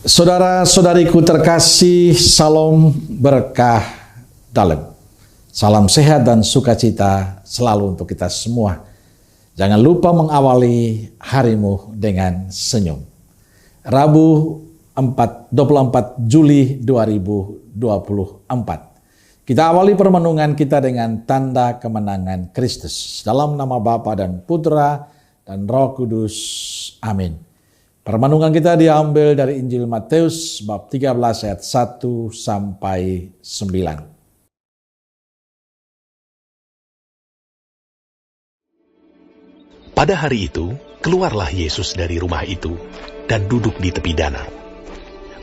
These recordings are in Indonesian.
Saudara-saudariku terkasih, salam berkah dalam. Salam sehat dan sukacita selalu untuk kita semua. Jangan lupa mengawali harimu dengan senyum. Rabu 24 Juli 2024. Kita awali permenungan kita dengan tanda kemenangan Kristus. Dalam nama Bapa dan Putra dan Roh Kudus. Amin. Permenungan kita diambil dari Injil Matius bab 13 ayat 1 sampai 9. Pada hari itu, keluarlah Yesus dari rumah itu dan duduk di tepi danau.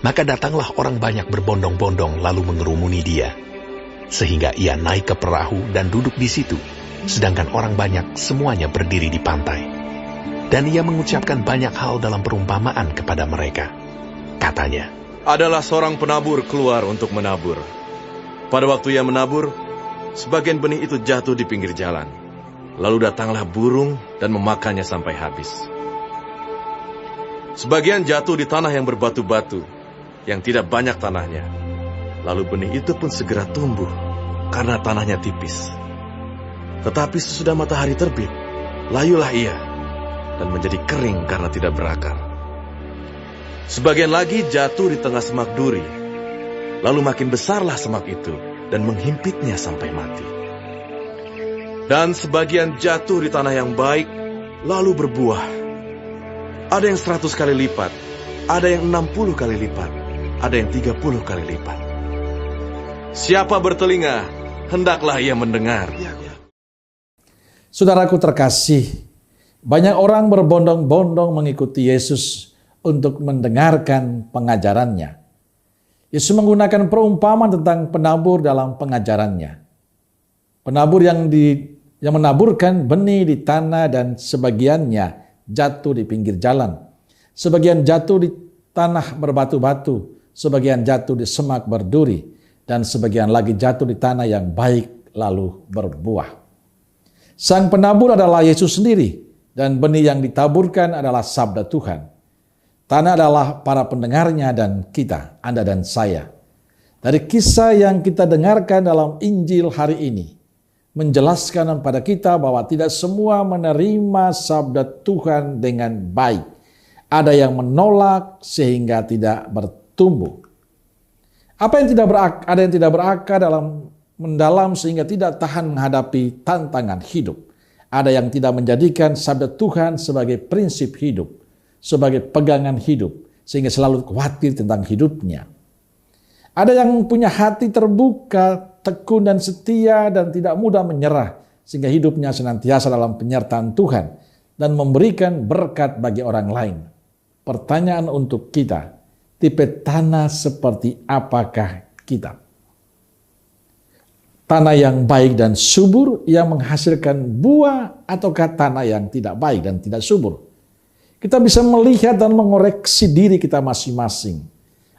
Maka datanglah orang banyak berbondong-bondong lalu mengerumuni dia, sehingga ia naik ke perahu dan duduk di situ, sedangkan orang banyak semuanya berdiri di pantai. Dan ia mengucapkan banyak hal dalam perumpamaan kepada mereka. Katanya, adalah seorang penabur keluar untuk menabur. Pada waktu ia menabur, sebagian benih itu jatuh di pinggir jalan. Lalu datanglah burung dan memakannya sampai habis. Sebagian jatuh di tanah yang berbatu-batu, yang tidak banyak tanahnya. Lalu benih itu pun segera tumbuh, karena tanahnya tipis. Tetapi sesudah matahari terbit, layulah ia, dan menjadi kering karena tidak berakar. Sebagian lagi jatuh di tengah semak duri, lalu makin besarlah semak itu, dan menghimpitnya sampai mati. Dan sebagian jatuh di tanah yang baik, lalu berbuah. Ada yang 100 kali lipat, ada yang 60 kali lipat, ada yang 30 kali lipat. Siapa bertelinga, hendaklah ia mendengar. Saudaraku terkasih, banyak orang berbondong-bondong mengikuti Yesus untuk mendengarkan pengajarannya. Yesus menggunakan perumpamaan tentang penabur dalam pengajarannya. Penabur yang menaburkan benih di tanah dan sebagiannya jatuh di pinggir jalan. Sebagian jatuh di tanah berbatu-batu, sebagian jatuh di semak berduri, dan sebagian lagi jatuh di tanah yang baik lalu berbuah. Sang penabur adalah Yesus sendiri, dan benih yang ditaburkan adalah sabda Tuhan. Tanah adalah para pendengarnya dan kita, Anda dan saya. Dari kisah yang kita dengarkan dalam Injil hari ini, menjelaskan kepada kita bahwa tidak semua menerima sabda Tuhan dengan baik. Ada yang menolak sehingga tidak bertumbuh. Ada yang tidak berakar dalam mendalam sehingga tidak tahan menghadapi tantangan hidup. Ada yang tidak menjadikan sabda Tuhan sebagai prinsip hidup, sebagai pegangan hidup, sehingga selalu khawatir tentang hidupnya. Ada yang punya hati terbuka, tekun dan setia dan tidak mudah menyerah, sehingga hidupnya senantiasa dalam penyertaan Tuhan dan memberikan berkat bagi orang lain. Pertanyaan untuk kita, tipe tanah seperti apakah kita? Tanah yang baik dan subur yang menghasilkan buah, ataukah tanah yang tidak baik dan tidak subur? Kita bisa melihat dan mengoreksi diri kita masing-masing.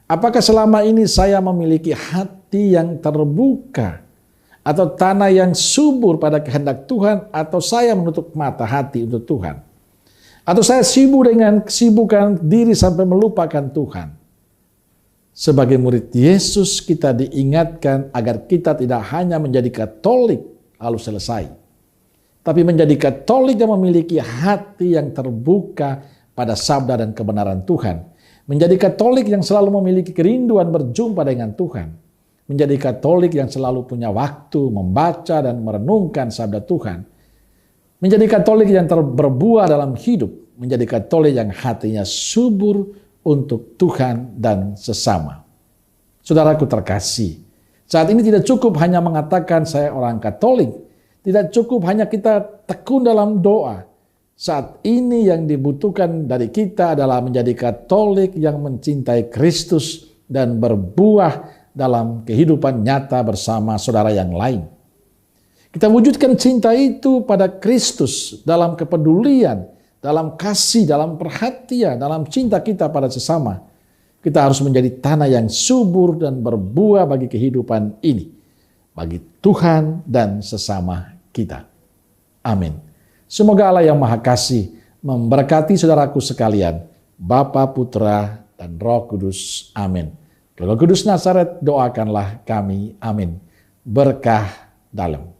Apakah selama ini saya memiliki hati yang terbuka atau tanah yang subur pada kehendak Tuhan, atau saya menutup mata hati untuk Tuhan? Atau saya sibuk dengan kesibukan diri sampai melupakan Tuhan? Sebagai murid Yesus kita diingatkan agar kita tidak hanya menjadi Katolik lalu selesai, tapi menjadi Katolik yang memiliki hati yang terbuka pada sabda dan kebenaran Tuhan. Menjadi Katolik yang selalu memiliki kerinduan berjumpa dengan Tuhan. Menjadi Katolik yang selalu punya waktu membaca dan merenungkan sabda Tuhan. Menjadi Katolik yang berbuah dalam hidup. Menjadi Katolik yang hatinya subur untuk Tuhan dan sesama. Saudaraku terkasih, saat ini tidak cukup hanya mengatakan saya orang Katolik. Tidak cukup hanya kita tekun dalam doa. Saat ini yang dibutuhkan dari kita adalah menjadi Katolik yang mencintai Kristus dan berbuah dalam kehidupan nyata bersama saudara yang lain. Kita wujudkan cinta itu pada Kristus dalam kepedulian, dalam kasih, dalam perhatian, dalam cinta kita pada sesama. Kita harus menjadi tanah yang subur dan berbuah bagi kehidupan ini, bagi Tuhan dan sesama kita. Amin. Semoga Allah yang Maha Kasih memberkati saudaraku sekalian, Bapa, Putra, dan Roh Kudus. Amin. Roh Kudus Nazaret, doakanlah kami. Amin. Berkah dalam.